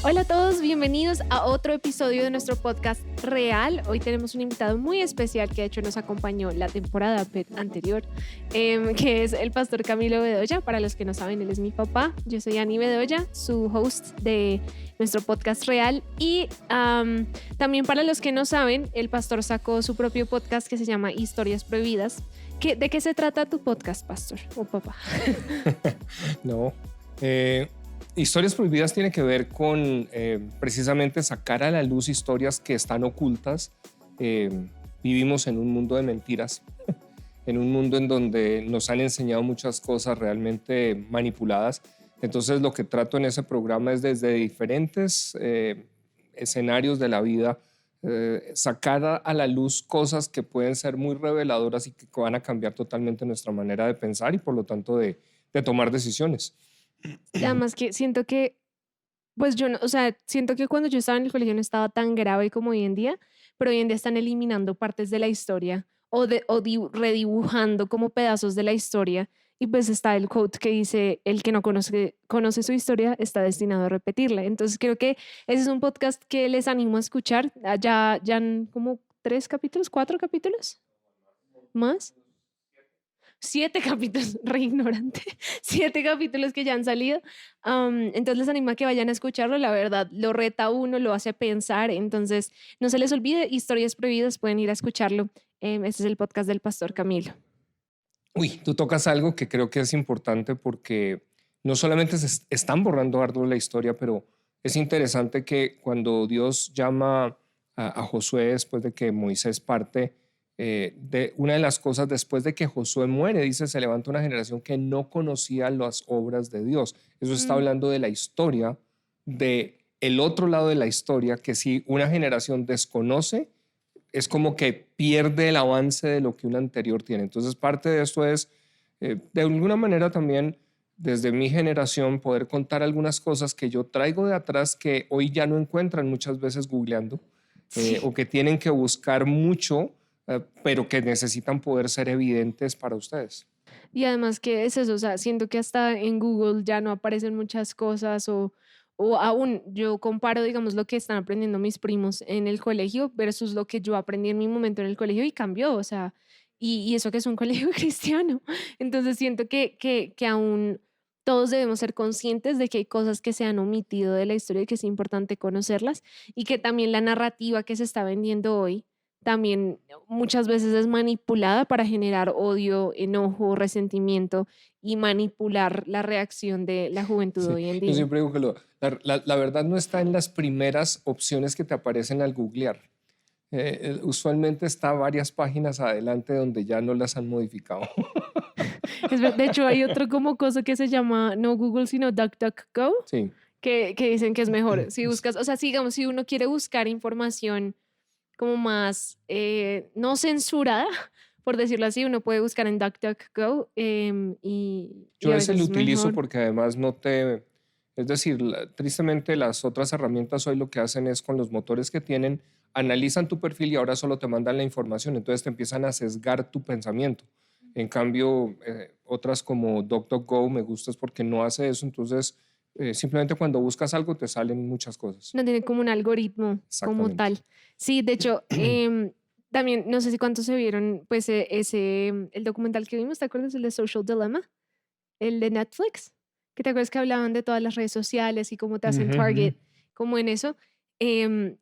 Hola a todos, bienvenidos a otro episodio de nuestro podcast Real. Hoy tenemos un invitado muy especial que de hecho nos acompañó la temporada anterior, que es el pastor Camilo Bedoya. Para los que no saben, él es mi papá. Yo soy Ani Bedoya, su host de nuestro podcast Real. Y también para los que no saben, el pastor sacó su propio podcast que se llama Historias Prohibidas. ¿De qué se trata tu podcast, pastor o papá? No, Historias Prohibidas tiene que ver con precisamente sacar a la luz historias que están ocultas. Vivimos en un mundo de mentiras, en un mundo en donde nos han enseñado muchas cosas realmente manipuladas. Entonces lo que trato en ese programa es desde diferentes escenarios de la vida, sacar a la luz cosas que pueden ser muy reveladoras y que van a cambiar totalmente nuestra manera de pensar y por lo tanto de tomar decisiones. Además que siento que, pues yo no, o sea, siento que cuando yo estaba en el colegio no estaba tan grave como hoy en día, pero hoy en día están eliminando partes de la historia redibujando como pedazos de la historia. Y pues está el quote que dice, el que no conoce su historia está destinado a repetirla. Entonces creo que ese es un podcast que les animo a escuchar. Ya han como 3 capítulos, 4 capítulos, más. 7 capítulos, re ignorante, 7 capítulos que ya han salido. Entonces les animo a que vayan a escucharlo. La verdad, lo reta a uno, lo hace pensar. Entonces, no se les olvide, Historias Prohibidas, pueden ir a escucharlo. Este es el podcast del pastor Camilo. Uy, tú tocas algo que creo que es importante porque no solamente se están borrando ardua la historia, pero es interesante que cuando Dios llama a Josué después de que Moisés parte, de una de las cosas después de que Josué muere, dice, se levanta una generación que no conocía las obras de Dios. Eso está hablando de la historia, de el otro lado de la historia, que si una generación desconoce, es como que pierde el avance de lo que una anterior tiene. Entonces, parte de esto es, de alguna manera también, desde mi generación, poder contar algunas cosas que yo traigo de atrás que hoy ya no encuentran muchas veces googleando, o que tienen que buscar mucho, pero que necesitan poder ser evidentes para ustedes. Y además que es eso, o sea, siento que hasta en Google ya no aparecen muchas cosas o aún yo comparo, digamos, lo que están aprendiendo mis primos en el colegio versus lo que yo aprendí en mi momento en el colegio y cambió, o sea, y eso que es un colegio cristiano. Entonces siento que aún todos debemos ser conscientes de que hay cosas que se han omitido de la historia y que es importante conocerlas y que también la narrativa que se está vendiendo hoy también muchas veces es manipulada para generar odio, enojo, resentimiento y manipular la reacción de la juventud Sí, hoy en yo día. siempre digo que la verdad no está en las primeras opciones que te aparecen al googlear. Usualmente está varias páginas adelante donde ya no las han modificado. De hecho, hay otro como cosa que se llama no Google, sino DuckDuckGo, Sí. que dicen que es mejor. Si buscas, o sea, digamos, si uno quiere buscar información como más no censurada, por decirlo así, uno puede buscar en DuckDuckGo y Yo a ese veces lo es utilizo mejor. porque además no te... Es decir, tristemente las otras herramientas hoy lo que hacen es con los motores que tienen, analizan tu perfil y ahora solo te mandan la información, entonces te empiezan a sesgar tu pensamiento. En cambio, otras como DuckDuckGo me gustas porque no hace eso, entonces simplemente cuando buscas algo te salen muchas cosas. No tiene como un algoritmo como Exactamente. tal. Sí, de hecho, también no sé si cuántos se vieron, pues el documental que vimos, ¿te acuerdas? El de Social Dilemma, el de Netflix, que te acuerdas que hablaban de todas las redes sociales y cómo te hacen Ujú, ujú. target, como en eso.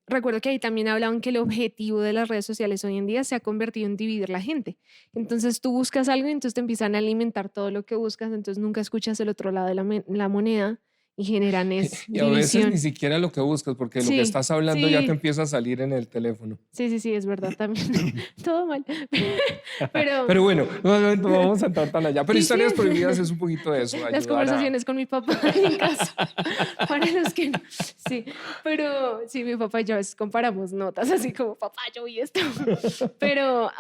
Recuerdo que ahí también hablaban que el objetivo de las redes sociales hoy en día se ha convertido en dividir la gente. Entonces tú buscas algo y entonces te empiezan a alimentar todo lo que buscas, entonces nunca escuchas el otro lado de la moneda y generan es Y a veces ni división. siquiera lo que buscas, porque lo que Sí, estás hablando ya te sí, empieza a salir en el teléfono. sí, sí, sí, es verdad también. Todo mal. Pero Pero bueno, no vamos a entrar tan allá. Pero sí, sí, Historias Prohibidas es un poquito de eso, las ayudar a... conversaciones con mi papá en casa, para los que no. Sí, pero sí, mi papá y yo a veces comparamos notas, así como, papá, yo vi esto. Pero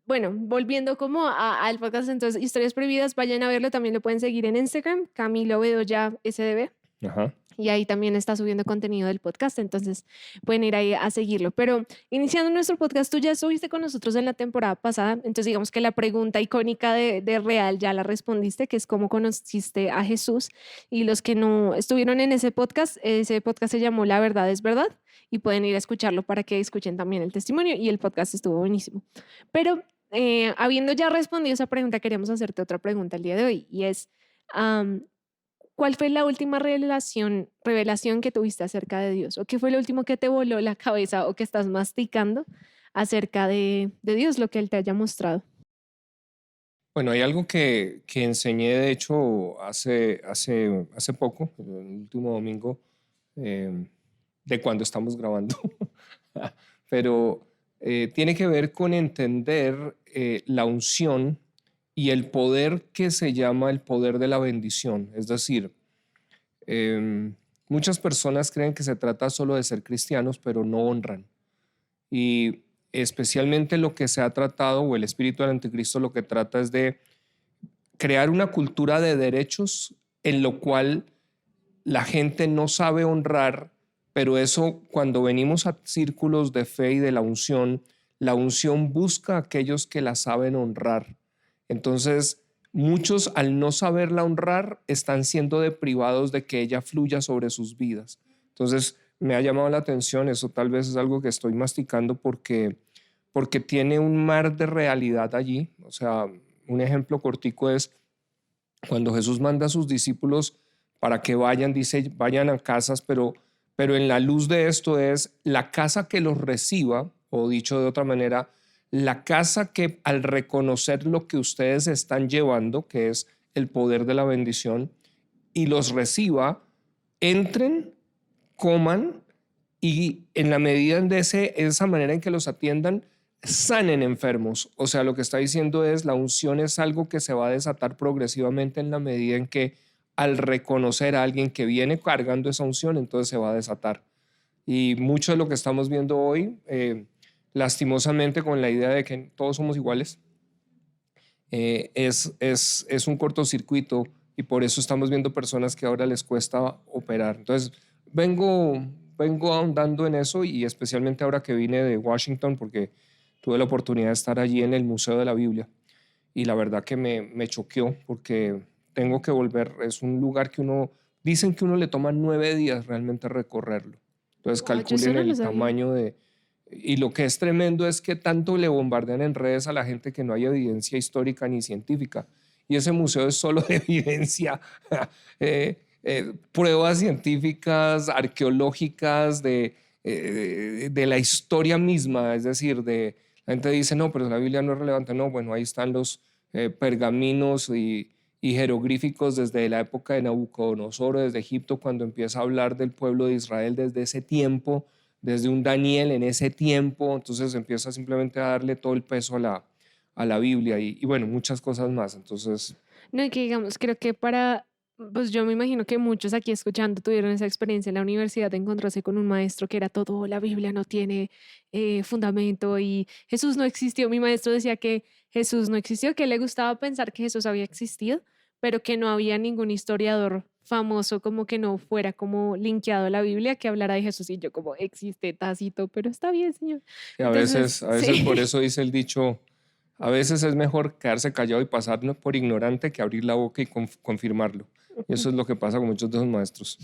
bueno, volviendo como al podcast, entonces, Historias Prohibidas, vayan a verlo, también lo pueden seguir en Instagram, Camilo Bedoya SDB. Ajá. y ahí también está subiendo contenido del podcast, entonces pueden ir ahí a seguirlo. Pero iniciando nuestro podcast, tú ya estuviste con nosotros en la temporada pasada, entonces digamos que la pregunta icónica de Real ya la respondiste, que es cómo conociste a Jesús. Y los que no estuvieron en ese podcast se llamó La verdad es verdad y pueden ir a escucharlo para que escuchen también el testimonio y el podcast estuvo buenísimo. Pero habiendo ya respondido esa pregunta, queríamos hacerte otra pregunta el día de hoy y es... ¿cuál fue la última revelación que tuviste acerca de Dios? ¿O qué fue lo último que te voló la cabeza o que estás masticando acerca de Dios, lo que Él te haya mostrado? Bueno, hay algo que enseñé, de hecho, hace poco, el último domingo, eh, de cuando estamos grabando, pero tiene que ver con entender la unción y el poder que se llama el poder de la bendición. Es decir, muchas personas creen que se trata solo de ser cristianos, pero no honran. Y especialmente lo que se ha tratado, o el espíritu del anticristo lo que trata es de crear una cultura de derechos en lo cual la gente no sabe honrar, pero eso cuando venimos a círculos de fe y de la unción busca a aquellos que la saben honrar. Entonces, muchos al no saberla honrar están siendo deprivados de que ella fluya sobre sus vidas. Entonces, me ha llamado la atención, eso tal vez es algo que estoy masticando porque tiene un mar de realidad allí. O sea, un ejemplo cortico es cuando Jesús manda a sus discípulos para que vayan, dice, vayan a casas, pero en la luz de esto es la casa que los reciba, o dicho de otra manera, la casa que al reconocer lo que ustedes están llevando, que es el poder de la bendición, y los reciba, entren, coman y en la medida de esa manera en que los atiendan, sanen enfermos. O sea, lo que está diciendo es la unción es algo que se va a desatar progresivamente en la medida en que al reconocer a alguien que viene cargando esa unción, entonces se va a desatar. Y mucho de lo que estamos viendo hoy, lastimosamente con la idea de que todos somos iguales, es un cortocircuito y por eso estamos viendo personas que ahora les cuesta operar. Entonces, vengo ahondando en eso y especialmente ahora que vine de Washington porque tuve la oportunidad de estar allí en el Museo de la Biblia y la verdad que me choqueó porque tengo que volver. Es un lugar que dicen que uno le toma 9 días realmente recorrerlo. Entonces Wow, yo eso calculen no lo el sabía. tamaño y lo que es tremendo es que tanto le bombardean en redes a la gente que no hay evidencia histórica ni científica. Y ese museo es solo de evidencia, pruebas científicas, arqueológicas, de la historia misma. Es decir, la gente dice, no, pero la Biblia no es relevante. No, bueno, ahí están los pergaminos y jeroglíficos desde la época de Nabucodonosor, desde Egipto, cuando empieza a hablar del pueblo de Israel desde ese tiempo, desde un Daniel en ese tiempo. Entonces empieza simplemente a darle todo el peso a la Biblia y bueno, muchas cosas más. Entonces, No, y que digamos, creo que pues yo me imagino que muchos aquí escuchando tuvieron esa experiencia en la universidad de encontrarse con un maestro que era todo, la Biblia no tiene fundamento y Jesús no existió. Mi maestro decía que Jesús no existió, que le gustaba pensar que Jesús había existido, pero que no había ningún historiador famoso como que no fuera como linkeado a la Biblia que hablara de Jesús y yo como existe Tácito, pero está bien, señor. a Entonces, veces, a veces por sí. eso dice el dicho, a veces es mejor quedarse callado y pasarnos por ignorante que abrir la boca y confirmarlo. Y eso es lo que pasa con muchos de esos maestros.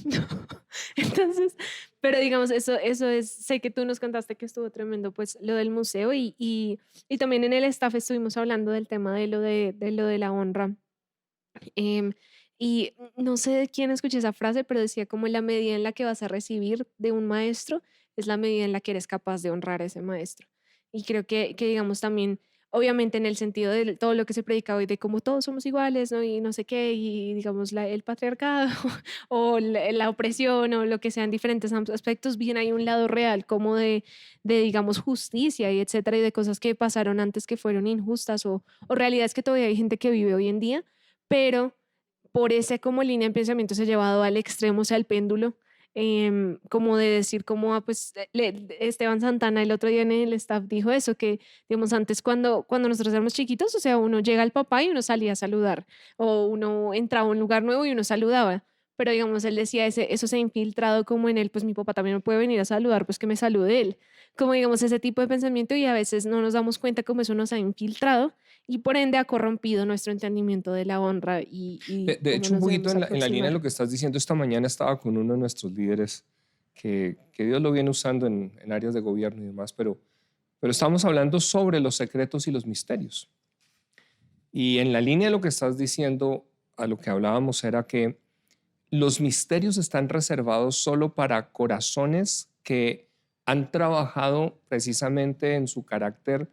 Entonces, pero digamos, eso es, sé que tú nos contaste que estuvo tremendo, pues lo del museo y también en el staff estuvimos hablando del tema de lo de la honra. Em, y no sé de quién escuché esa frase, pero decía como la medida en la que vas a recibir de un maestro es la medida en la que eres capaz de honrar a ese maestro. Y creo que digamos también, obviamente en el sentido de todo lo que se predica hoy, de cómo todos somos iguales, ¿no? Y no sé qué, y digamos el patriarcado o la opresión o lo que sean diferentes aspectos, bien hay un lado real como digamos, justicia y etcétera, y de cosas que pasaron antes que fueron injustas o realidades que todavía hay gente que vive hoy en día, pero por ese como línea de pensamiento se ha llevado al extremo, o sea, al péndulo, como de decir como, pues, Esteban Santana el otro día en el staff dijo eso, que, digamos, antes cuando nosotros éramos chiquitos, o sea, uno llega al papá y uno salía a saludar, o uno entraba a un lugar nuevo y uno saludaba, pero digamos, él decía, eso se ha infiltrado como en él, pues mi papá también me puede venir a saludar, pues que me salude él. Como digamos ese tipo de pensamiento y a veces no nos damos cuenta cómo eso nos ha infiltrado y por ende ha corrompido nuestro entendimiento de la honra y De cómo hecho, un nos poquito debemos en la línea de aproximar. lo que estás diciendo, esta mañana estaba con uno de nuestros líderes que Dios lo viene usando en áreas de gobierno y demás, pero estamos hablando sobre los secretos y los misterios. Y en la línea de lo que estás diciendo, a lo que hablábamos era que los misterios están reservados solo para corazones que han trabajado precisamente en su carácter,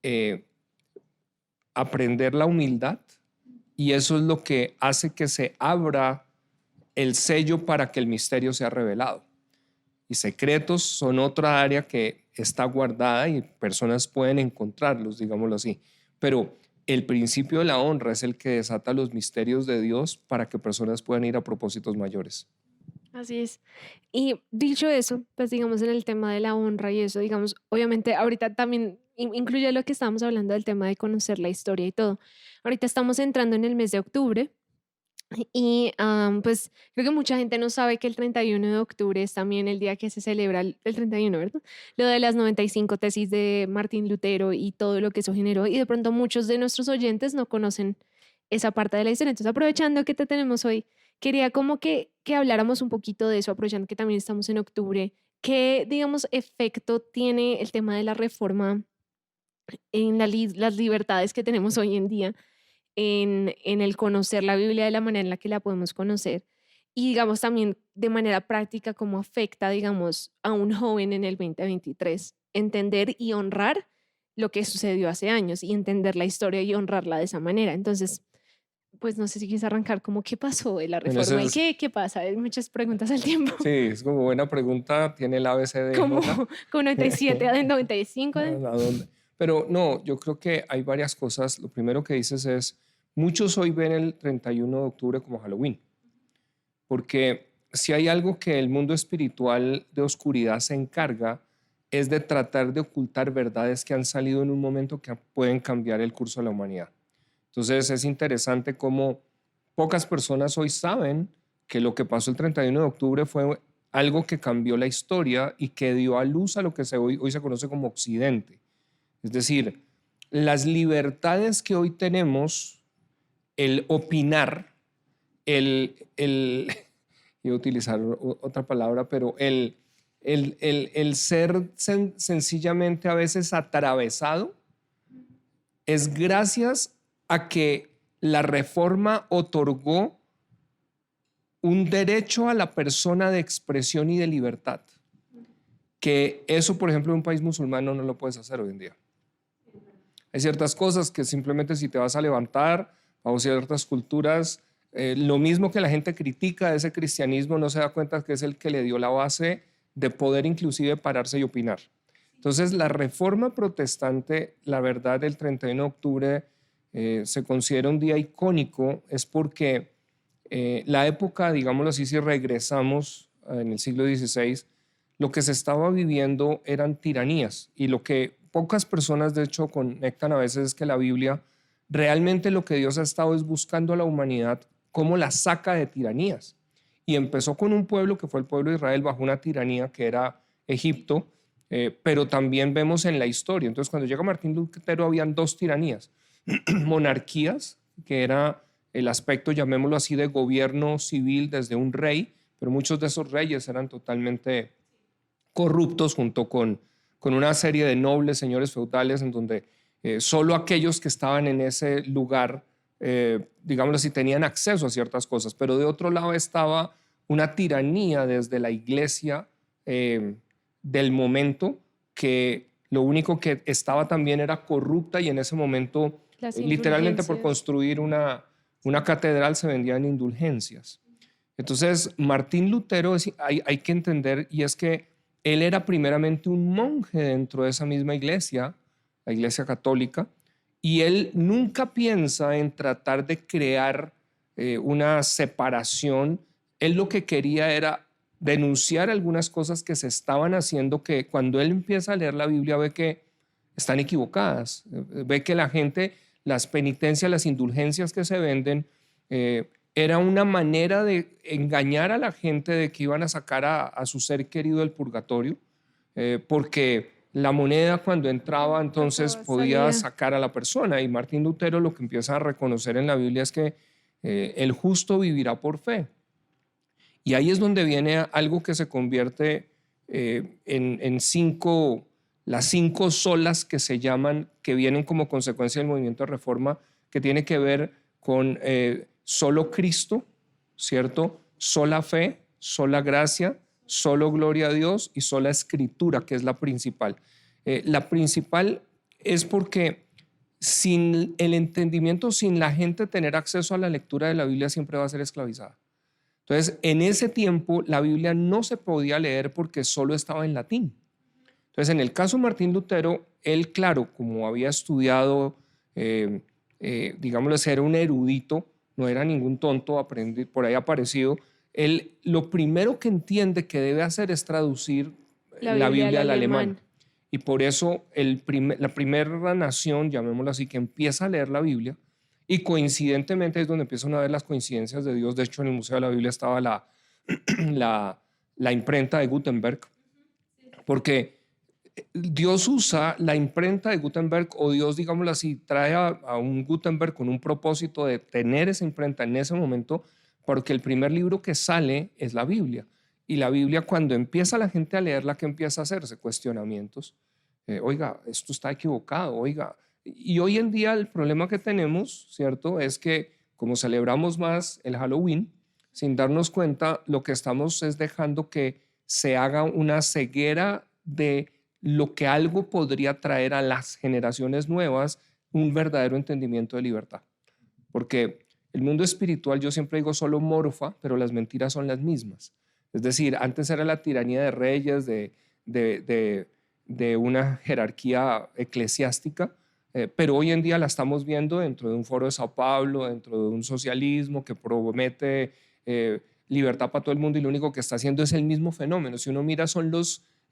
eh, aprender la humildad, y eso es lo que hace que se abra el sello para que el misterio sea revelado. Y secretos son otra área que está guardada y personas pueden encontrarlos, digámoslo así. Pero el principio de la honra es el que desata los misterios de Dios para que personas puedan ir a propósitos mayores. Así es. Y dicho eso, pues digamos en el tema de la honra y eso, digamos, obviamente ahorita también incluye lo que estábamos hablando del tema de conocer la historia y todo. Ahorita estamos entrando en el mes de octubre y pues creo que mucha gente no sabe que el 31 de octubre es también el día que se celebra el 31, ¿verdad? Lo de las 95 tesis de Martín Lutero y todo lo que eso generó. Y de pronto muchos de nuestros oyentes no conocen esa parte de la historia. Entonces, aprovechando que te tenemos hoy, quería como que habláramos un poquito de eso, aprovechando que también estamos en octubre. ¿Qué, digamos, efecto tiene el tema de la reforma en las libertades que tenemos hoy en día? En el conocer la Biblia de la manera en la que la podemos conocer y digamos también de manera práctica cómo afecta, digamos, a un joven en el 2023, entender y honrar lo que sucedió hace años y entender la historia y honrarla de esa manera. Entonces, pues no sé si quieres arrancar como qué pasó de la Bueno, eso reforma y qué pasa. Hay muchas preguntas al tiempo, sí, es como buena pregunta, tiene el como ABCDJ. con 97 a 95. ¿A dónde? Pero no, yo creo que hay varias cosas. Lo primero que dices es, muchos hoy ven el 31 de octubre como Halloween, porque si hay algo que el mundo espiritual de oscuridad se encarga, es de tratar de ocultar verdades que han salido en un momento que pueden cambiar el curso de la humanidad. Entonces es interesante cómo pocas personas hoy saben que lo que pasó el 31 de octubre fue algo que cambió la historia y que dio a luz a lo que hoy se conoce como Occidente. Es decir, las libertades que hoy tenemos, el opinar, el iba a utilizar otra palabra, pero el ser sencillamente a veces atravesado, es gracias a que la reforma otorgó un derecho a la persona de expresión y de libertad, que eso, por ejemplo, en un país musulmán no lo puedes hacer hoy en día. Hay ciertas cosas que simplemente si te vas a levantar, bajo ciertas culturas, lo mismo que la gente critica de ese cristianismo, no se da cuenta que es el que le dio la base de poder inclusive pararse y opinar. Entonces, la reforma protestante, la verdad, del 31 de octubre se considera un día icónico, es porque la época, digámoslo así, si regresamos en el siglo XVI, lo que se estaba viviendo eran tiranías, y lo que pocas personas de hecho conectan a veces es que la Biblia realmente lo que Dios ha estado es buscando a la humanidad cómo la saca de tiranías. Y empezó con un pueblo que fue el pueblo de Israel bajo una tiranía que era Egipto, pero también vemos en la historia. Entonces, cuando llega Martín Lutero, habían dos tiranías: monarquías, que era el aspecto, llamémoslo así, de gobierno civil desde un rey, pero muchos de esos reyes eran totalmente corruptos, junto con una serie de nobles señores feudales, en donde solo aquellos que estaban en ese lugar, digámoslo así, tenían acceso a ciertas cosas. Pero de otro lado estaba una tiranía desde la iglesia del momento, que lo único que estaba también era corrupta, y en ese momento, Las literalmente por indulgencias. construir una catedral se vendían indulgencias. Entonces, Martín Lutero hay que entender, y es que él era primeramente un monje dentro de esa misma iglesia, la iglesia católica, y él nunca piensa en tratar de crear una separación. Él lo que quería era denunciar algunas cosas que se estaban haciendo, que cuando él empieza a leer la Biblia ve que están equivocadas, ve que la gente, las penitencias, las indulgencias que se venden, era una manera de engañar a la gente de que iban a sacar a su ser querido del purgatorio, porque la moneda cuando entraba entonces Cuando podía salía. sacar a la persona. Y Martín Lutero lo que empieza a reconocer en la Biblia es que el justo vivirá por fe. Y ahí es donde viene algo que se convierte en las 5 solas que se llaman, que vienen como consecuencia del movimiento de reforma, que tiene que ver con solo Cristo, ¿cierto? Sola fe, sola gracia, solo gloria a Dios y sola escritura, que es la principal. La principal es porque sin el entendimiento, sin la gente tener acceso a la lectura de la Biblia, siempre va a ser esclavizada. Entonces, en ese tiempo la Biblia no se podía leer porque solo estaba en latín. Entonces, en el caso de Martín Lutero, él, claro, como había estudiado, digámoslo así, era un erudito, no era ningún tonto por ahí aparecido, él lo primero que entiende que debe hacer es traducir La la Biblia al Biblia al alemán. alemán. Y por eso la primera nación, llamémoslo así, que empieza a leer la Biblia, y coincidentemente es donde empiezan a ver las coincidencias de Dios. De hecho, en el Museo de la Biblia estaba la imprenta de Gutenberg, porque Dios usa la imprenta de Gutenberg, o Dios, digámoslo así, trae a un Gutenberg con un propósito de tener esa imprenta en ese momento, porque el primer libro que sale es la Biblia. Y la Biblia, cuando empieza la gente a leerla, ¿qué empieza a hacerse? Cuestionamientos. Oiga, esto está equivocado, oiga. Y hoy en día el problema que tenemos, ¿cierto? Es que como celebramos más el Halloween, sin darnos cuenta, lo que estamos es dejando que se haga una ceguera de lo que algo podría traer a las generaciones nuevas un verdadero entendimiento de libertad. Porque el mundo espiritual, yo siempre digo, solo morfa, pero las mentiras son las mismas. Es decir, antes era la tiranía de reyes, de una jerarquía eclesiástica, pero hoy en día la estamos viendo dentro de un foro de Sao Paulo, dentro de un socialismo que promete libertad para todo el mundo, y lo único que está haciendo es el mismo fenómeno. Si uno mira,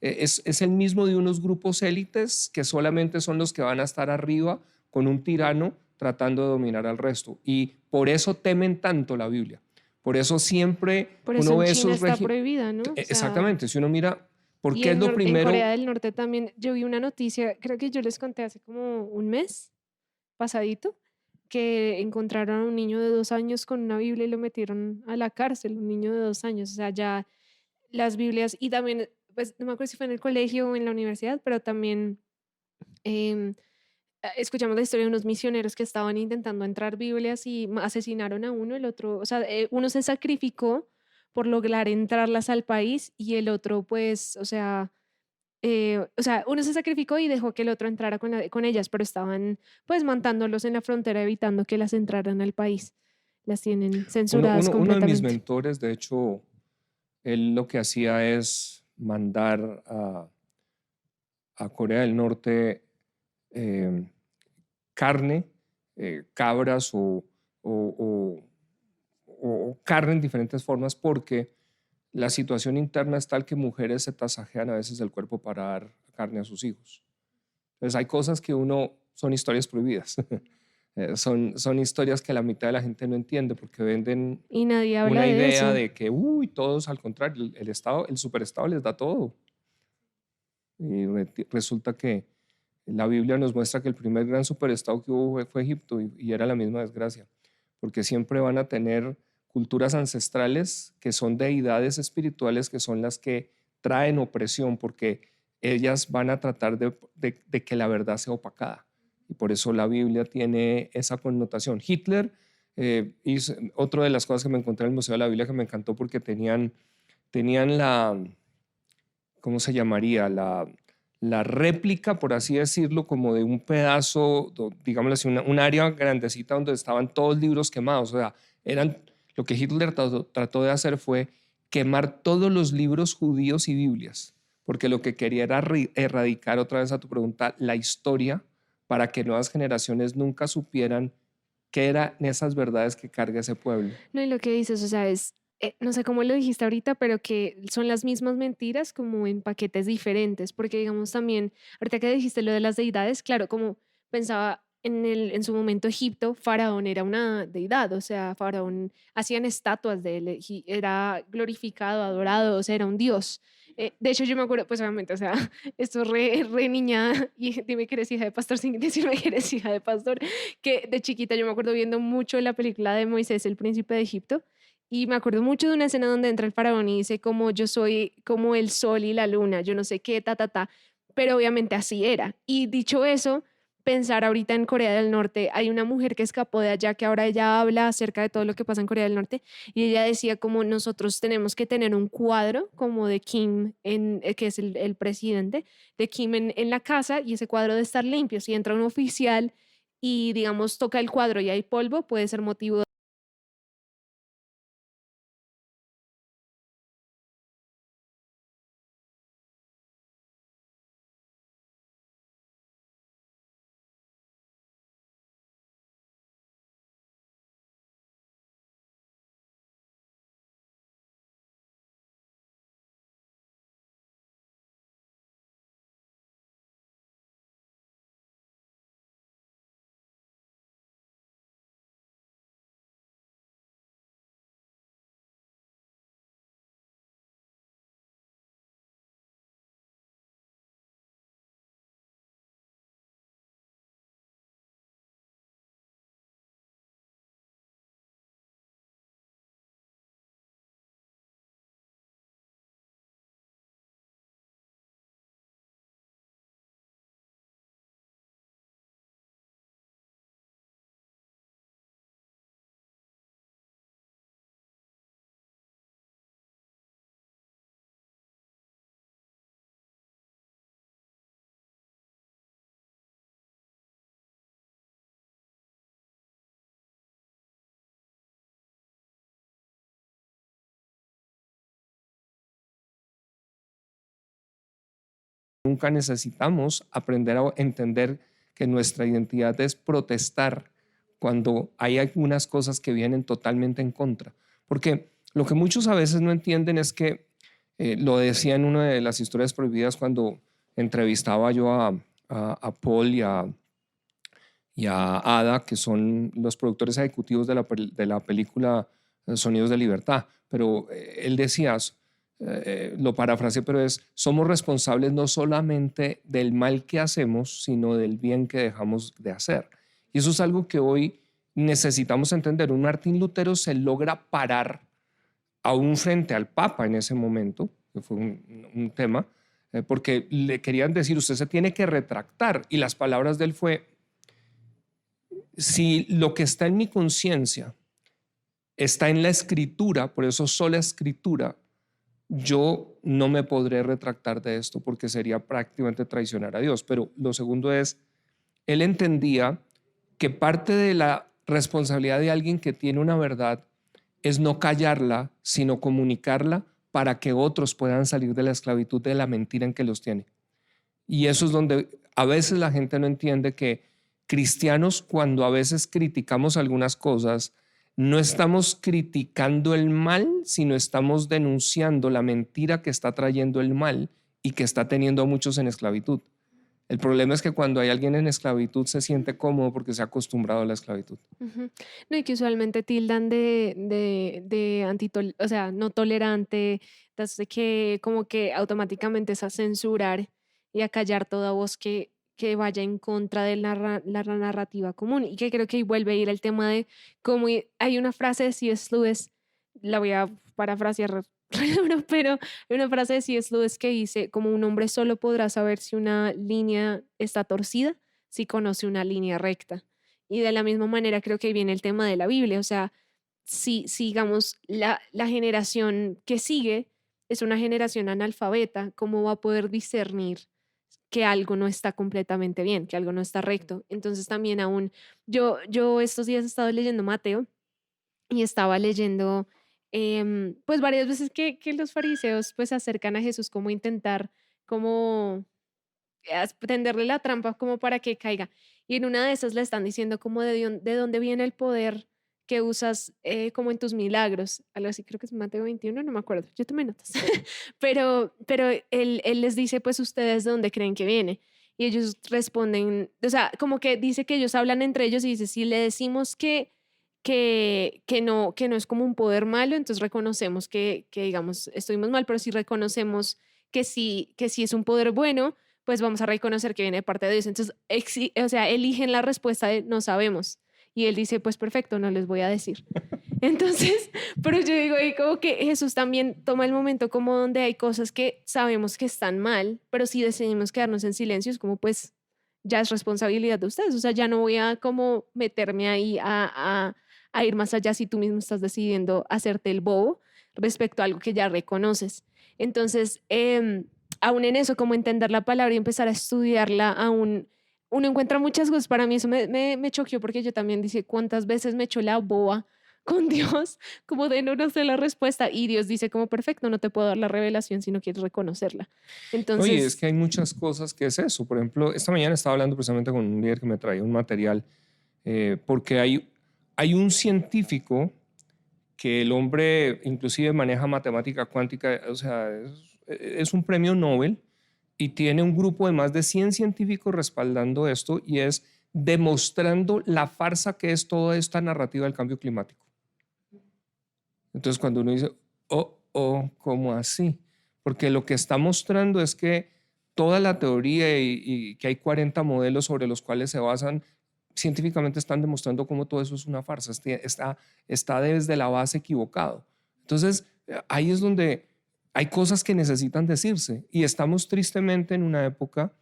es el mismo de unos grupos élites que solamente son los que van a estar arriba con un tirano tratando de dominar al resto. Y por eso temen tanto la Biblia. Por eso siempre Por eso uno en ve China esos está regímenes. prohibida, ¿no? O sea, Exactamente, si uno mira, ¿por y qué es lo en Corea primero? del Norte también, yo vi una noticia, creo que yo les conté hace como un mes pasadito, que encontraron a un niño de 2 años con una Biblia y lo metieron a la cárcel, un niño de 2 años. O sea, ya las Biblias, y también, pues no me acuerdo si fue en el colegio o en la universidad, pero también em, escuchamos la historia de unos misioneros que estaban intentando entrar Biblias y asesinaron a uno, el otro, o sea, uno se sacrificó por lograr entrarlas al país y el otro, pues, o sea, uno se sacrificó y dejó que el otro entrara con ellas, pero estaban pues matándolos en la frontera, evitando que las entraran al país. Las tienen Uno, censuradas uno, uno de mis completamente. mentores, de hecho, él lo que hacía es mandar a Corea del Norte eh, carne, cabras o carne en diferentes formas, porque la situación interna es tal que mujeres se tasajean a veces del cuerpo para dar carne a sus hijos. Entonces hay cosas que son historias prohibidas. Son historias que la mitad de la gente no entiende porque venden Y nadie habla una de idea eso. de que, todos al contrario, el Estado, el superestado les da todo. Y resulta que la Biblia nos muestra que el primer gran superestado que hubo fue Egipto, y era la misma desgracia, porque siempre van a tener culturas ancestrales que son deidades espirituales, que son las que traen opresión, porque ellas van a tratar de que la verdad sea opacada. Y por eso la Biblia tiene esa connotación. Hitler, otra de las cosas que me encontré en el Museo de la Biblia que me encantó, porque tenían ¿cómo se llamaría? La réplica, por así decirlo, como de un pedazo, digámoslo así, un área grandecita donde estaban todos libros quemados. O sea, lo que Hitler trató de hacer fue quemar todos los libros judíos y Biblias, porque lo que quería era erradicar, otra vez a tu pregunta, la historia, para que nuevas generaciones nunca supieran qué eran esas verdades que carga ese pueblo. No, y lo que dices, o sea, no sé cómo lo dijiste ahorita, pero que son las mismas mentiras como en paquetes diferentes, porque digamos también, ahorita que dijiste lo de las deidades, claro, como pensaba, en su momento Egipto, Faraón era una deidad, o sea, Faraón hacían estatuas de él, era glorificado, adorado, o sea, era un dios. De hecho, yo me acuerdo, pues obviamente, o sea, esto es re niña, y dime que eres hija de pastor sin decirme que eres hija de pastor, que de chiquita yo me acuerdo viendo mucho la película de Moisés, el príncipe de Egipto, y me acuerdo mucho de una escena donde entra el faraón y dice como yo soy como el sol y la luna, yo no sé qué, ta, ta, ta, pero obviamente así era. Y dicho eso, pensar ahorita en Corea del Norte, hay una mujer que escapó de allá que ahora ella habla acerca de todo lo que pasa en Corea del Norte y ella decía como nosotros tenemos que tener un cuadro como de Kim, que es el presidente, de Kim en la casa y ese cuadro de estar limpio. Si entra un oficial y digamos toca el cuadro y hay polvo, puede ser motivo. Nunca necesitamos aprender a entender que nuestra identidad es protestar cuando hay algunas cosas que vienen totalmente en contra. Porque lo que muchos a veces no entienden es que, lo decía en una de las historias prohibidas cuando entrevistaba yo a Paul y a Ada, que son los productores ejecutivos de la película Sonidos de Libertad. Pero él decía, lo parafraseé, pero es, somos responsables no solamente del mal que hacemos, sino del bien que dejamos de hacer. Y eso es algo que hoy necesitamos entender. Un Martín Lutero se logra parar aún frente al Papa en ese momento, que fue un tema, porque le querían decir, usted se tiene que retractar. Y las palabras de él fue, si lo que está en mi conciencia está en la escritura, por eso sola escritura, yo no me podré retractar de esto porque sería prácticamente traicionar a Dios. Pero lo segundo es, él entendía que parte de la responsabilidad de alguien que tiene una verdad es no callarla, sino comunicarla para que otros puedan salir de la esclavitud de la mentira en que los tiene. Y eso es donde a veces la gente no entiende que cristianos, cuando a veces criticamos algunas cosas, no estamos criticando el mal, sino estamos denunciando la mentira que está trayendo el mal y que está teniendo a muchos en esclavitud. El problema es que cuando hay alguien en esclavitud se siente cómodo porque se ha acostumbrado a la esclavitud. Ujú. No, y que usualmente tildan de o sea, no tolerante, de que como que automáticamente es a censurar y a callar toda voz que vaya en contra de la narrativa común. Y que creo que ahí vuelve a ir el tema de cómo hay una frase de C.S. Lewis, la voy a parafrasear, re duro, pero hay una frase de C.S. Lewis que dice, como un hombre solo podrá saber si una línea está torcida, si conoce una línea recta. Y de la misma manera creo que ahí viene el tema de la Biblia, o sea, si digamos la generación que sigue es una generación analfabeta, ¿cómo va a poder discernir que algo no está completamente bien, que algo no está recto? Entonces también aún, yo estos días he estado leyendo Mateo y estaba leyendo pues varias veces que los fariseos pues se acercan a Jesús como intentar como tenderle la trampa como para que caiga. Y en una de esas le están diciendo como de dónde viene el poder que usas como en tus milagros. Algo así, creo que es Mateo 21, no me acuerdo. Yo tomé notas. Pero él les dice, pues ustedes de dónde creen que viene. y ellos responden, o sea, como que dice que ellos hablan entre ellos y dice, si le decimos que no es como un poder malo, entonces reconocemos digamos, estuvimos mal, pero si reconocemos que sí es un poder bueno, pues vamos a reconocer que viene de parte de Dios. Entonces, o sea, eligen la respuesta de no sabemos. Y él dice, pues perfecto, no les voy a decir. Entonces, pero yo digo ahí como que Jesús también toma el momento como donde hay cosas que sabemos que están mal, pero si decidimos quedarnos en silencio, es como pues ya es responsabilidad de ustedes. O sea, ya no voy a como meterme ahí a ir más allá si tú mismo estás decidiendo hacerte el bobo respecto a algo que ya reconoces. Entonces, aún en eso, como entender la palabra y empezar a estudiarla, aún uno encuentra muchas cosas. Para mí eso me choqueó porque yo también dice cuántas veces me echo la boba con Dios, como de no sé la respuesta. Y Dios dice como perfecto, no te puedo dar la revelación si no quieres reconocerla. Oye, es Entonces, que hay muchas cosas que es eso. Por ejemplo, esta mañana estaba hablando precisamente con un líder que me traía un material, porque hay un científico que el hombre inclusive maneja matemática cuántica, o sea, es un premio Nobel y tiene un grupo de más de 100 científicos respaldando esto y es demostrando la farsa que es toda esta narrativa del cambio climático. Entonces, cuando uno dice, ¿cómo así? Porque lo que está mostrando es que toda la teoría y que hay 40 modelos sobre los cuales se basan, científicamente están demostrando cómo todo eso es una farsa, está desde la base equivocado. Entonces, ahí es donde hay cosas que necesitan decirse y estamos tristemente en una época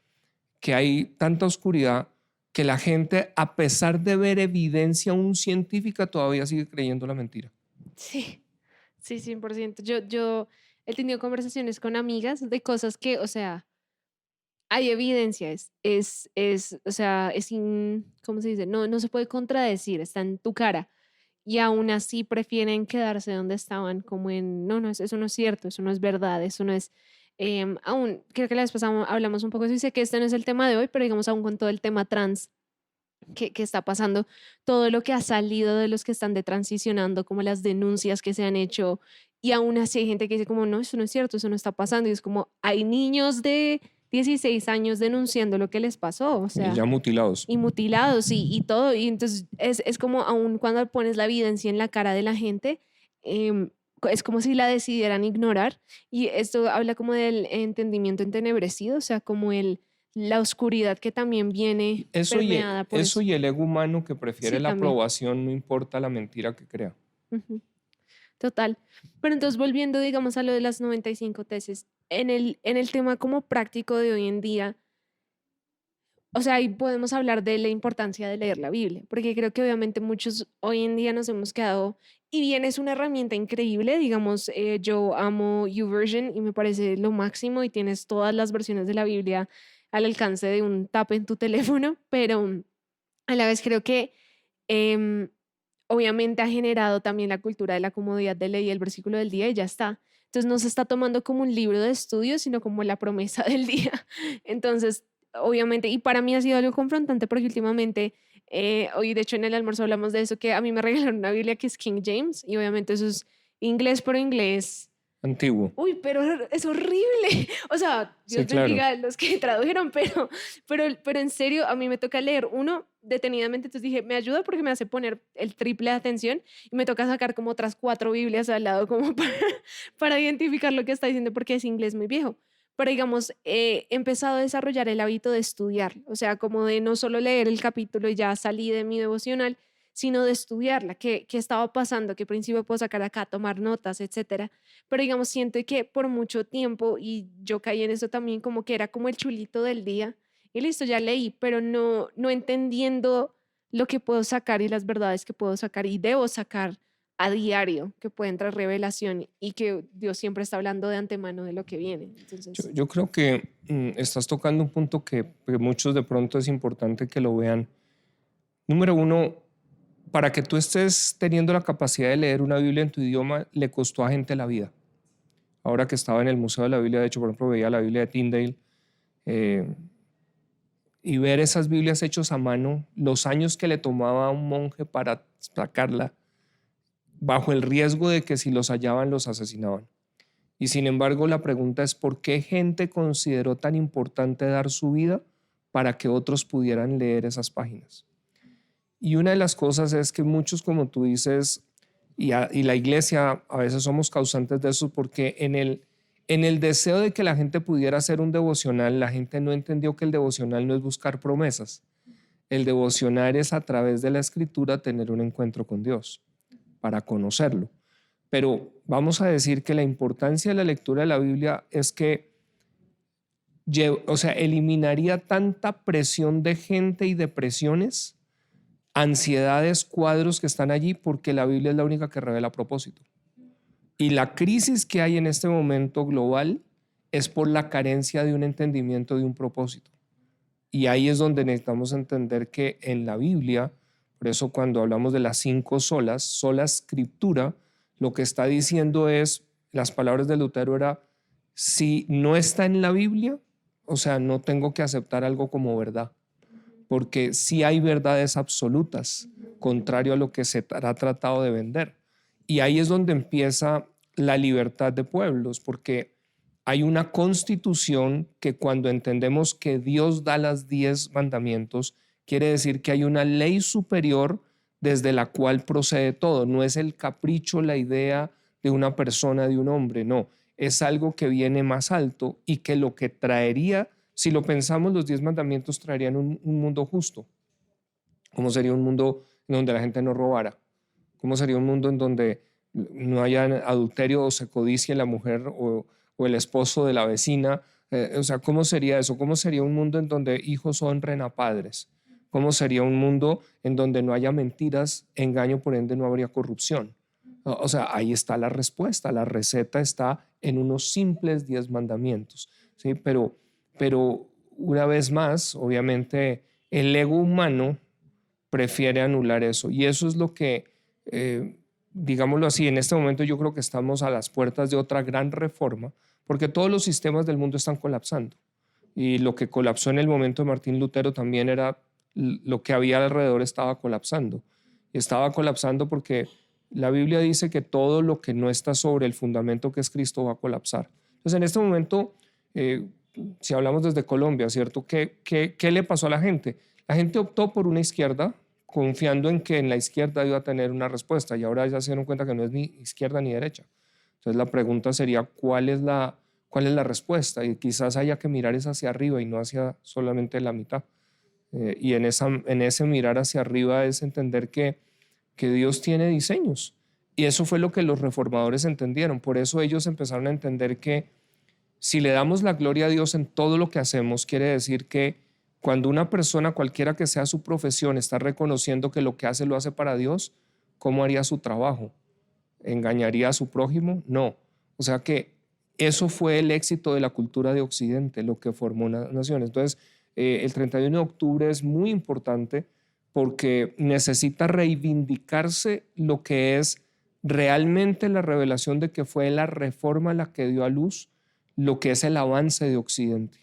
que hay tanta oscuridad que la gente, a pesar de ver evidencia aún científica, todavía sigue creyendo la mentira. sí, sí, 100%. Yo he tenido conversaciones con amigas de cosas que, o sea, hay evidencia, o sea, ¿cómo se dice? No, no se puede contradecir, está en tu cara. Y aún así prefieren quedarse donde estaban, como en, no, no, eso no es cierto, eso no es verdad, eso no es, aún, creo que la vez pasada hablamos un poco de eso y sé que este no es el tema de hoy, pero digamos aún con todo el tema trans que está pasando, todo lo que ha salido de los que están de transicionando, como las denuncias que se han hecho, y aún así hay gente que dice como, no, eso no es cierto, eso no está pasando, y es como, hay niños de 16 años denunciando lo que les pasó, o Y sea, ya mutilados. y mutilados y todo, y entonces es como, aún cuando pones la evidencia en la cara de la gente, es como si la decidieran ignorar, y esto habla como del entendimiento entenebrecido, o sea, como la oscuridad que también viene permeada por Eso eso. y el ego humano que prefiere Sí, la también. aprobación, no importa la mentira que crea. Ujú, total. Pero entonces, volviendo, digamos, a lo de las 95 tesis, en el tema como práctico de hoy en día, o sea, ahí podemos hablar de la importancia de leer la Biblia, porque creo que obviamente muchos hoy en día nos hemos quedado, y bien es una herramienta increíble, digamos, yo amo YouVersion y me parece lo máximo y tienes todas las versiones de la Biblia al alcance de un tap en tu teléfono, pero a la vez creo que em, obviamente ha generado también la cultura de la comodidad de leer el versículo del día y ya está. Entonces no se está tomando como un libro de estudio, sino como la promesa del día. Entonces, obviamente, y para mí ha sido algo confrontante porque últimamente, hoy de hecho en el almuerzo hablamos de eso, que a mí me regalaron una Biblia que es King James y obviamente eso es inglés por inglés. Antiguo. Uy, pero es horrible. O sea, Sí, Dios claro. bendiga a los que tradujeron, pero en serio, a mí me toca leer uno detenidamente. Entonces dije, me ayuda porque me hace poner el triple de atención y me toca sacar como otras 4 Biblias al lado como para identificar lo que está diciendo porque es inglés muy viejo. Pero digamos, he empezado a desarrollar el hábito de estudiar, o sea, como de no solo leer el capítulo y ya salí de mi devocional, sino de estudiarla, qué estaba pasando, qué principio puedo sacar acá, tomar notas, etcétera. Pero digamos, siento que por mucho tiempo, y yo caí en eso también, como que era como el chulito del día, y listo, ya leí, pero no entendiendo lo que puedo sacar y las verdades que puedo sacar y debo sacar a diario, que pueden traer revelación y que Dios siempre está hablando de antemano de lo que viene. Entonces, Yo creo que estás tocando un punto que muchos de pronto es importante que lo vean. Número uno, para que tú estés teniendo la capacidad de leer una Biblia en tu idioma, le costó a gente la vida. Ahora que estaba en el Museo de la Biblia, de hecho, por ejemplo, veía la Biblia de Tyndale, eh, y ver esas Biblias hechas a mano, los años que le tomaba a un monje para sacarla, bajo el riesgo de que si los hallaban, los asesinaban. Y sin embargo, la pregunta es, ¿por qué gente consideró tan importante dar su vida para que otros pudieran leer esas páginas. Y una de las cosas es que muchos, como tú dices, y la iglesia a veces somos causantes de eso, porque en el deseo de que la gente pudiera hacer un devocional, la gente no entendió que el devocional no es buscar promesas. El devocional es a través de la escritura tener un encuentro con Dios, para conocerlo. Pero vamos a decir que la importancia de la lectura de la Biblia es que, o sea, eliminaría tanta presión de gente y depresiones, ansiedades, cuadros que están allí, porque la Biblia es la única que revela propósito. Y la crisis que hay en este momento global es por la carencia de un entendimiento de un propósito. Y ahí es donde necesitamos entender que en la Biblia, por eso cuando hablamos de las 5 solas, sola escritura, lo que está diciendo es, las palabras de Lutero era, si no está en la Biblia, o sea, no tengo que aceptar algo como verdad, porque sí hay verdades absolutas, contrario a lo que se ha tratado de vender. Y ahí es donde empieza la libertad de pueblos, porque hay una constitución que, cuando entendemos que Dios da las 10 mandamientos, quiere decir que hay una ley superior desde la cual procede todo. No es el capricho, la idea de una persona, de un hombre, no. Es algo que viene más alto y que lo que traería, si lo pensamos, los 10 mandamientos traerían un mundo justo. ¿Cómo sería un mundo en donde la gente no robara? ¿Cómo sería un mundo en donde no haya adulterio o se codicie la mujer o el esposo de la vecina? O sea, ¿cómo sería eso? ¿Cómo sería un mundo en donde hijos honren a padres? ¿Cómo sería un mundo en donde no haya mentiras, engaño, por ende no habría corrupción? O sea, ahí está la respuesta. La receta está en unos simples 10 mandamientos, ¿sí? Pero una vez más, obviamente, el ego humano prefiere anular eso. Y eso es lo que, digámoslo así, en este momento yo creo que estamos a las puertas de otra gran reforma, porque todos los sistemas del mundo están colapsando. Y lo que colapsó en el momento de Martín Lutero también era lo que había alrededor, estaba colapsando. Y estaba colapsando porque la Biblia dice que todo lo que no está sobre el fundamento que es Cristo va a colapsar. Entonces, en este momento, si hablamos desde Colombia, ¿cierto? ¿Qué le pasó a la gente? La gente optó por una izquierda, confiando en que en la izquierda iba a tener una respuesta, y ahora ya se dieron cuenta que no es ni izquierda ni derecha. Entonces la pregunta sería, ¿cuál es la respuesta? Y quizás haya que mirar es hacia arriba y no hacia solamente la mitad. Y en ese mirar hacia arriba es entender que Dios tiene diseños. Y eso fue lo que los reformadores entendieron. Por eso ellos empezaron a entender que si le damos la gloria a Dios en todo lo que hacemos, quiere decir que cuando una persona, cualquiera que sea su profesión, está reconociendo que lo que hace lo hace para Dios, ¿cómo haría su trabajo? ¿Engañaría a su prójimo? No. O sea que eso fue el éxito de la cultura de Occidente, lo que formó naciones. Entonces, el 31 de octubre es muy importante porque necesita reivindicarse lo que es realmente la revelación de que fue la reforma la que dio a luz lo que es el avance de Occidente,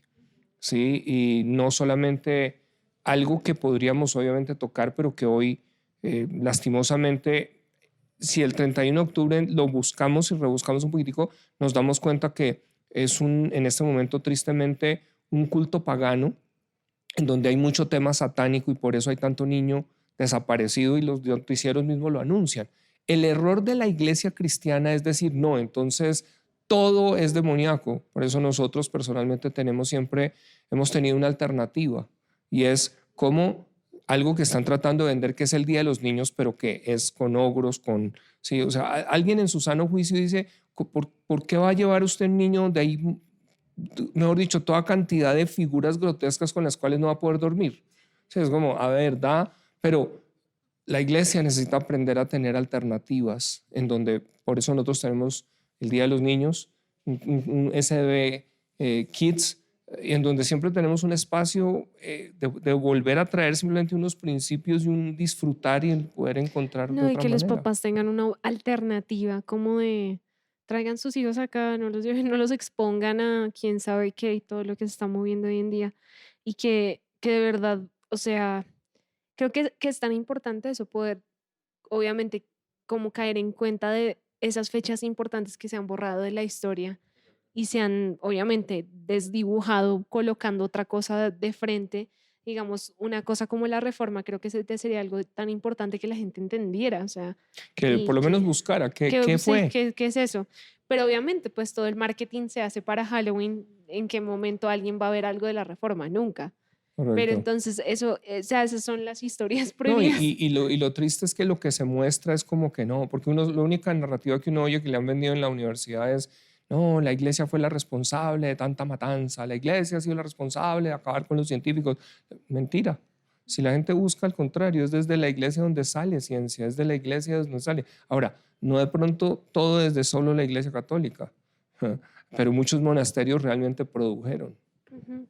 ¿sí? Y no solamente algo que podríamos obviamente tocar, pero que hoy, lastimosamente, si el 31 de octubre lo buscamos y rebuscamos un poquitico, nos damos cuenta que es en este momento, tristemente, un culto pagano en donde hay mucho tema satánico y por eso hay tanto niño desaparecido y los noticieros mismos lo anuncian. El error de la iglesia cristiana es decir, no, entonces todo es demoníaco. Por eso nosotros personalmente hemos tenido una alternativa y es como algo que están tratando de vender, que es el Día de los Niños, pero que es con ogros, sí, o sea, alguien en su sano juicio dice, ¿por qué va a llevar usted un niño donde hay, mejor dicho, toda cantidad de figuras grotescas con las cuales no va a poder dormir? O sea, es como, a ver, pero la iglesia necesita aprender a tener alternativas en donde, por eso nosotros tenemos el Día de los Niños, un SB Kids, en donde siempre tenemos un espacio de volver a traer simplemente unos principios y un disfrutar y el poder encontrar de No, y otra que los manera. papás tengan una alternativa, como de traigan sus hijos acá, no los lleven, no los expongan a quién sabe qué y todo lo que se está moviendo hoy en día. Y que de verdad, o sea, creo que es tan importante eso, poder, obviamente, como caer en cuenta de esas fechas importantes que se han borrado de la historia y se han, obviamente, desdibujado colocando otra cosa de frente, digamos, una cosa como la reforma, creo que sería algo tan importante que la gente entendiera, o sea, Que por y lo menos buscara qué sí, fue. ¿qué es eso? Pero obviamente, pues todo el marketing se hace para Halloween. ¿En qué momento alguien va a ver algo de la reforma? Nunca. Pero Correcto. entonces eso, o sea, esas son las historias No, prohibidas. y lo triste es que lo que se muestra es como que no, porque la única narrativa que uno oye que le han vendido en la universidad es, no, la iglesia fue la responsable de tanta matanza, la iglesia ha sido la responsable de acabar con los científicos. Mentira. Si la gente busca al contrario, es desde la iglesia donde sale ciencia, es de la iglesia donde sale. Ahora, no de pronto todo desde solo la iglesia católica, pero muchos monasterios realmente produjeron. Ujú.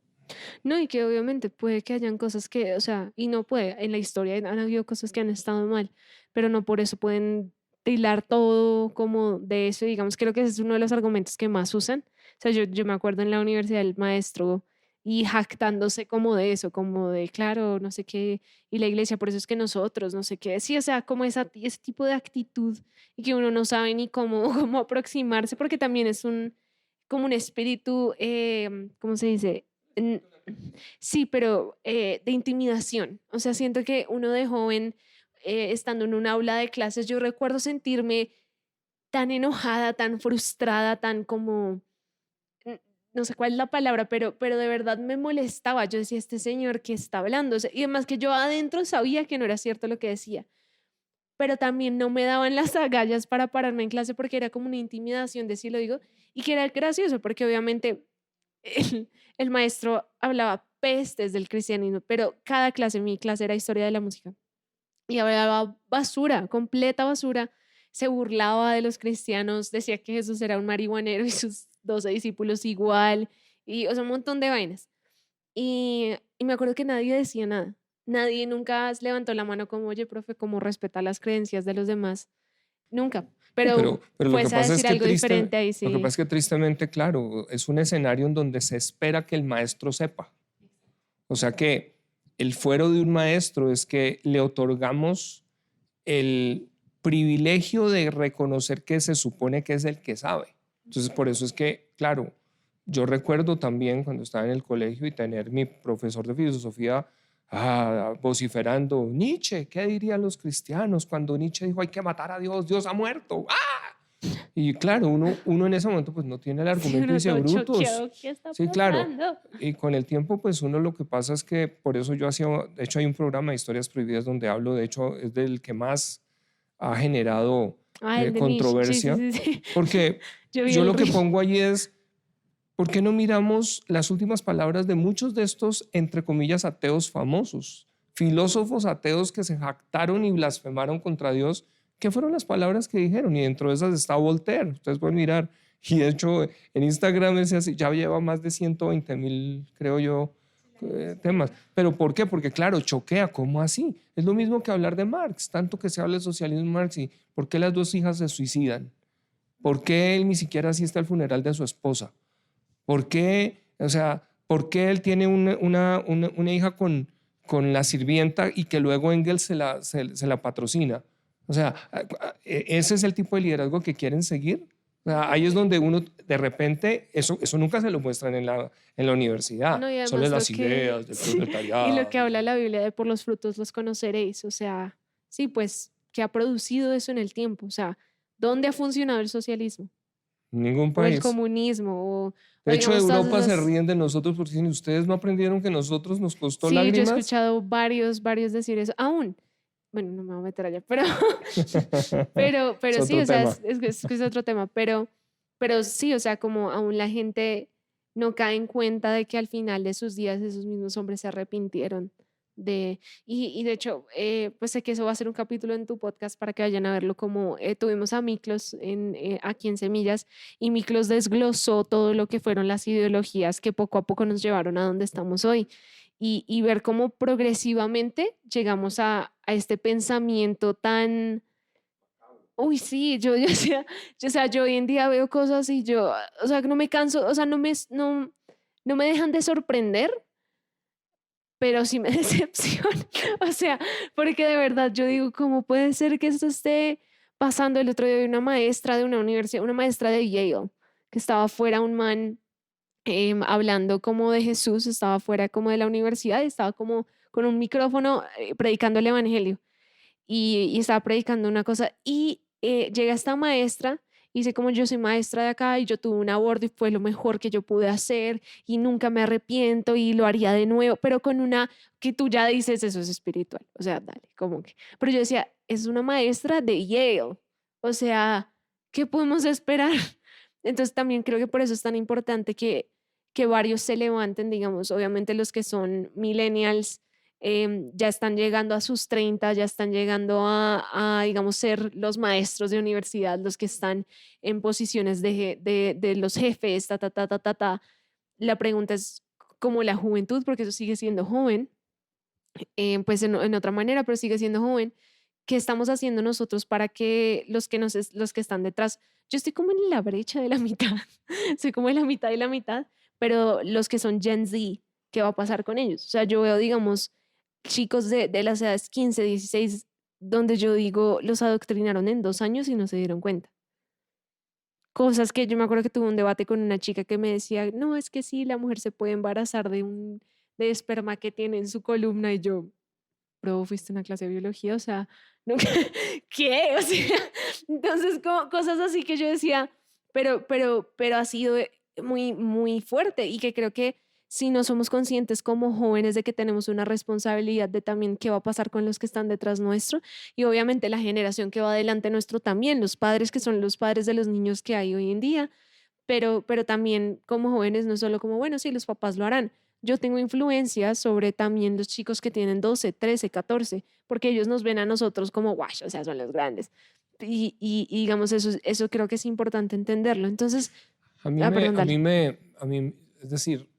No, y que obviamente puede que hayan cosas que, o sea, y no puede, en la historia han habido cosas que han estado mal, pero no por eso pueden tirar todo como de eso, digamos, creo que ese es uno de los argumentos que más usan. O sea, yo me acuerdo en la universidad el maestro y jactándose como de eso, como de, claro, no sé qué, y la iglesia, por eso es que nosotros, no sé qué, sí, o sea, como ese tipo de actitud y que uno no sabe ni cómo, cómo aproximarse, porque también es como un espíritu, ¿cómo se dice? N- Sí, pero de intimidación. O sea, siento que uno de joven, estando en un aula de clases, yo recuerdo sentirme tan enojada, tan frustrada, tan como, n- no sé cuál es la palabra, pero de verdad me molestaba. Yo decía, este señor que está hablando. O sea, y además que yo adentro sabía que no era cierto lo que decía, pero también no me daban las agallas para pararme en clase porque era como una intimidación, de si lo digo, y que era gracioso porque obviamente el maestro hablaba pestes del cristianismo, pero cada clase, mi clase era historia de la música, y hablaba basura, completa basura, se burlaba de los cristianos, decía que Jesús era un marihuanero y sus 12 discípulos igual, y o sea, un montón de vainas. Y me acuerdo que nadie decía nada, nadie nunca levantó la mano como, oye, profe, ¿cómo respeta las creencias de los demás? Nunca, No, pero pero fuese a decir algo diferente ahí lo que pasa sí. es que tristemente, claro, es un escenario en donde se espera que el maestro sepa. O sea que el fuero de un maestro es que le otorgamos el privilegio de reconocer que se supone que es el que sabe. Entonces, por eso es que, claro, yo recuerdo también cuando estaba en el colegio y tener mi profesor de filosofía vociferando, Nietzsche, ¿qué dirían los cristianos cuando Nietzsche dijo hay que matar a Dios, Dios ha muerto? ¡Ah! Y claro, uno en ese momento pues no tiene el Sí, argumento y uno dice, todo brutos. choqueado, ¿qué está Sí, claro. pasando? Y con el tiempo pues uno lo que pasa es que por eso yo hacía, de hecho hay un programa de historias prohibidas donde hablo, de hecho es del que más ha generado Ah, el de Niche. Sí, sí, controversia, sí, sí. porque Yo vi yo el lo que reel. pongo allí es, ¿por qué no miramos las últimas palabras de muchos de estos, entre comillas, ateos famosos? Filósofos ateos que se jactaron y blasfemaron contra Dios. ¿Qué fueron las palabras que dijeron? Y dentro de esas está Voltaire. Ustedes pueden mirar. Y de hecho, en Instagram ya lleva más de 120,000, creo yo, temas. ¿Pero por qué? Porque claro, choquea. ¿Cómo así? Es lo mismo que hablar de Marx. Tanto que se habla de socialismo Marx y ¿por qué las dos hijas se suicidan? ¿Por qué él ni siquiera asiste al funeral de su esposa? ¿Por qué, o sea, por qué él tiene una hija con la sirvienta y que luego Engels se la patrocina? O sea, ese es el tipo de liderazgo que quieren seguir. O sea, ahí es donde uno, de repente, eso nunca se lo muestran en la universidad, No, y solo además es lo las que, ideas del sí, y lo proletariado. que habla la Biblia de por los frutos los conoceréis, o sea, sí, pues, que ha producido eso en el tiempo, o sea, ¿dónde ha funcionado el socialismo? Ningún O el país. comunismo, o De hecho, digamos todas Europa se esas. ríen de nosotros porque dicen, ustedes no aprendieron que nosotros nos costó Sí, yo he lágrimas. escuchado varios decir eso, aún, bueno, no me voy a meter allá, pero, Es pero sí, otro o sea, tema. es otro tema, pero sí, o sea, como aún la gente no cae en cuenta de que al final de sus días esos mismos hombres se arrepintieron y de hecho, pues sé que eso va a ser un capítulo en tu podcast para que vayan a verlo, como tuvimos a Miklos aquí en Semillas, y Miklos desglosó todo lo que fueron las ideologías que poco a poco nos llevaron a donde estamos hoy. Y ver cómo progresivamente llegamos a este pensamiento tan. Uy, sí, yo decía, o sea, yo hoy en día veo cosas y yo, o sea, que no me canso, o sea, no me dejan de sorprender, pero sí me decepciona. O sea, porque de verdad yo digo, ¿cómo puede ser que esto esté pasando? El otro día vi una maestra de una universidad, una maestra de Yale, que estaba afuera, un man hablando como de Jesús, estaba fuera como de la universidad y estaba como con un micrófono predicando el evangelio y estaba predicando una cosa y llega esta maestra y dice como yo soy maestra de acá y yo tuve un aborto y fue lo mejor que yo pude hacer y nunca me arrepiento y lo haría de nuevo, pero con una que tú ya dices eso es espiritual, o sea, dale, como que, pero yo decía, es una maestra de Yale, o sea, ¿qué podemos esperar? Entonces también creo que por eso es tan importante que varios se levanten, digamos, obviamente los que son millennials ya están llegando a sus 30, ya están llegando digamos, ser los maestros de universidad, los que están en posiciones de los jefes, ta, ta, ta, ta, ta, ta. La pregunta es como la juventud, porque eso sigue siendo joven, pues en otra manera, pero sigue siendo joven. ¿Qué estamos haciendo nosotros para que los que están detrás? Yo estoy como en la brecha de la mitad, soy como en la mitad y la mitad, pero los que son Gen Z, ¿qué va a pasar con ellos? O sea, yo veo, digamos, chicos de las edades 15, 16, donde yo digo, los adoctrinaron en 2 años y no se dieron cuenta. Cosas que yo me acuerdo que tuve un debate con una chica que me decía, no, es que sí, la mujer se puede embarazar de esperma que tiene en su columna y yo, pero fuiste a una clase de biología, o sea, nunca, ¿qué? O sea, entonces cosas así que yo decía, pero ha sido muy, muy fuerte y que creo que si no somos conscientes como jóvenes de que tenemos una responsabilidad de también qué va a pasar con los que están detrás nuestro y obviamente la generación que va adelante nuestro también, los padres que son los padres de los niños que hay hoy en día, pero también como jóvenes, no solo como, bueno, sí, los papás lo harán. Yo tengo influencia sobre también los chicos que tienen 12, 13, 14, porque ellos nos ven a nosotros como, guay, o sea, son los grandes. Y digamos, eso creo que es importante entenderlo. Entonces, perdón, dale. Es decir,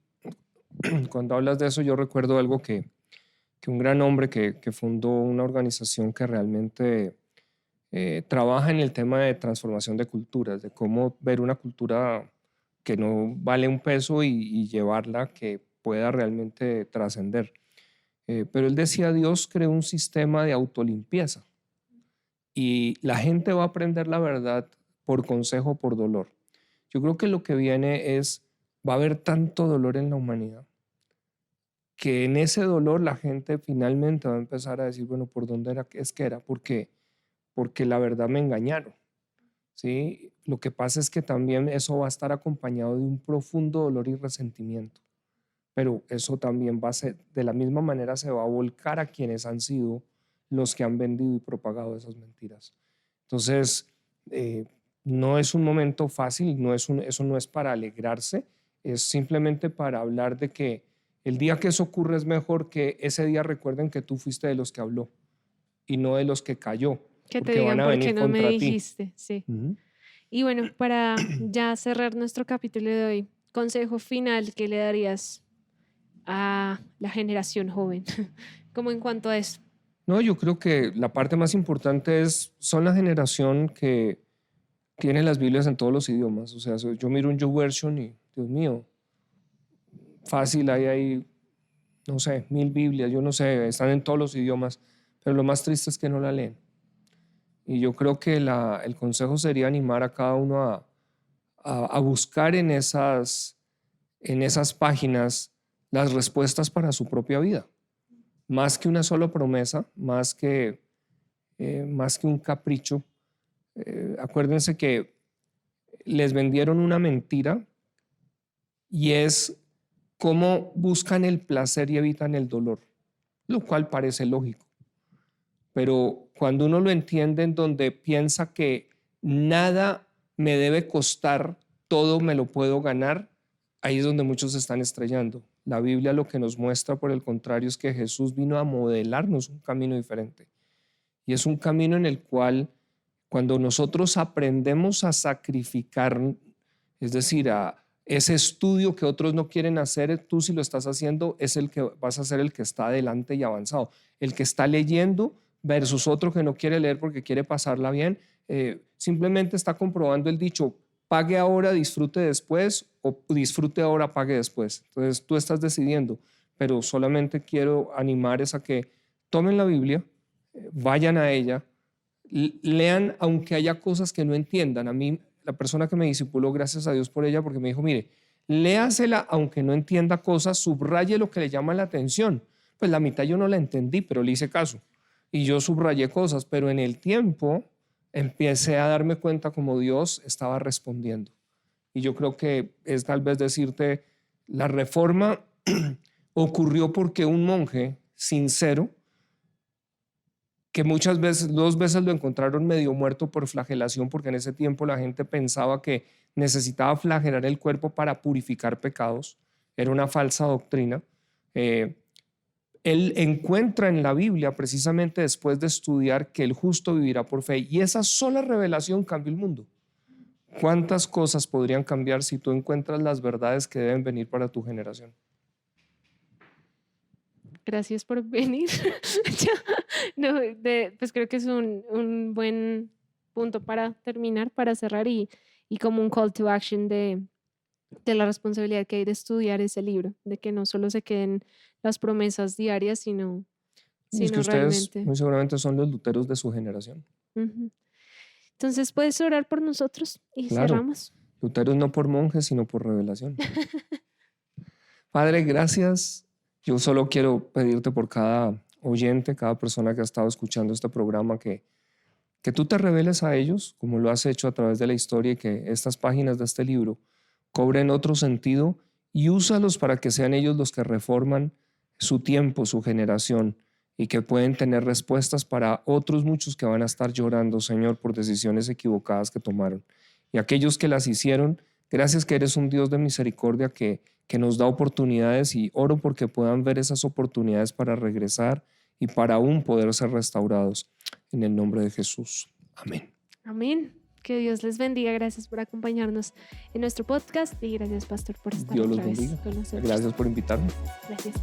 cuando hablas de eso, yo recuerdo algo que un gran hombre que fundó una organización que realmente trabaja en el tema de transformación de culturas, de cómo ver una cultura que no vale un peso y llevarla que pueda realmente trascender. Pero él decía, Dios creó un sistema de autolimpieza y la gente va a aprender la verdad por consejo, por dolor. Yo creo que lo que viene es, va a haber tanto dolor en la humanidad que en ese dolor la gente finalmente va a empezar a decir, bueno, ¿por dónde era es que era? Porque la verdad me engañaron, ¿sí? Lo que pasa es que también eso va a estar acompañado de un profundo dolor y resentimiento, pero eso también va a ser, de la misma manera se va a volcar a quienes han sido los que han vendido y propagado esas mentiras. Entonces, eh, no es un momento fácil, eso no es para alegrarse, es simplemente para hablar de que el día que eso ocurre es mejor que ese día recuerden que tú fuiste de los que habló y no de los que cayó, Que te porque van digan a por qué venir no me contra ti. dijiste, sí. Ujú. Y bueno, para ya cerrar nuestro capítulo de hoy, consejo final que le darías a la generación joven, como en cuanto a eso. No, yo creo que la parte más importante son la generación que tiene las Biblias en todos los idiomas. O sea, yo miro un YouVersion y, Dios mío, fácil, hay ahí, no sé, 1000 Biblias, yo no sé, están en todos los idiomas, pero lo más triste es que no la leen. Y yo creo que el consejo sería animar a cada uno a buscar en esas páginas las respuestas para su propia vida, más que una sola promesa, más que un capricho. Acuérdense que les vendieron una mentira y es cómo buscan el placer y evitan el dolor, lo cual parece lógico. Pero cuando uno lo entiende en donde piensa que nada me debe costar, todo me lo puedo ganar, ahí es donde muchos se están estrellando. La Biblia lo que nos muestra, por el contrario, es que Jesús vino a modelarnos un camino diferente. Y es un camino en el cual cuando nosotros aprendemos a sacrificar, es decir, a ese estudio que otros no quieren hacer, tú si lo estás haciendo, es el que vas a ser el que está adelante y avanzado. El que está leyendo versus otro que no quiere leer porque quiere pasarla bien, simplemente está comprobando el dicho, pague ahora, disfrute después, o disfrute ahora, pague después. Entonces tú estás decidiendo, pero solamente quiero animar a que tomen la Biblia, vayan a ella, lean aunque haya cosas que no entiendan. A mí, la persona que me discipuló, gracias a Dios por ella, porque me dijo, mire, léasela aunque no entienda cosas, subraye lo que le llama la atención. Pues la mitad yo no la entendí, pero le hice caso. Y yo subrayé cosas, pero en el tiempo empecé a darme cuenta como Dios estaba respondiendo. Y yo creo que es tal vez decirte, la reforma ocurrió porque un monje sincero, que muchas veces, 2 veces lo encontraron medio muerto por flagelación, porque en ese tiempo la gente pensaba que necesitaba flagelar el cuerpo para purificar pecados. Era una falsa doctrina. Él encuentra en la Biblia, precisamente después de estudiar, que el justo vivirá por fe. Y esa sola revelación cambió el mundo. ¿Cuántas cosas podrían cambiar si tú encuentras las verdades que deben venir para tu generación? Gracias por venir. No, pues creo que es un buen punto para terminar, para cerrar y como un call to action de la responsabilidad que hay de estudiar ese libro, de que no solo se queden las promesas diarias, sino Y es que ustedes realmente. muy seguramente son los luteros de su generación. Ujú. Entonces, ¿puedes orar por nosotros? Y Claro, cerramos. luteros no por monjes, sino por revelación. Padre, gracias. Yo solo quiero pedirte por cada oyente, cada persona que ha estado escuchando este programa, que tú te reveles a ellos, como lo has hecho a través de la historia, y que estas páginas de este libro cobren otro sentido y úsalos para que sean ellos los que reforman su tiempo, su generación, y que pueden tener respuestas para otros muchos que van a estar llorando, Señor, por decisiones equivocadas que tomaron. Y aquellos que las hicieron, gracias que eres un Dios de misericordia que nos da oportunidades, y oro porque puedan ver esas oportunidades para regresar y para aún poder ser restaurados. En el nombre de Jesús. Amén. Amén. Que Dios les bendiga. Gracias por acompañarnos en nuestro podcast y gracias, Pastor, por estar Dios los otra vez bendiga. con nosotros. Gracias por invitarme. Gracias.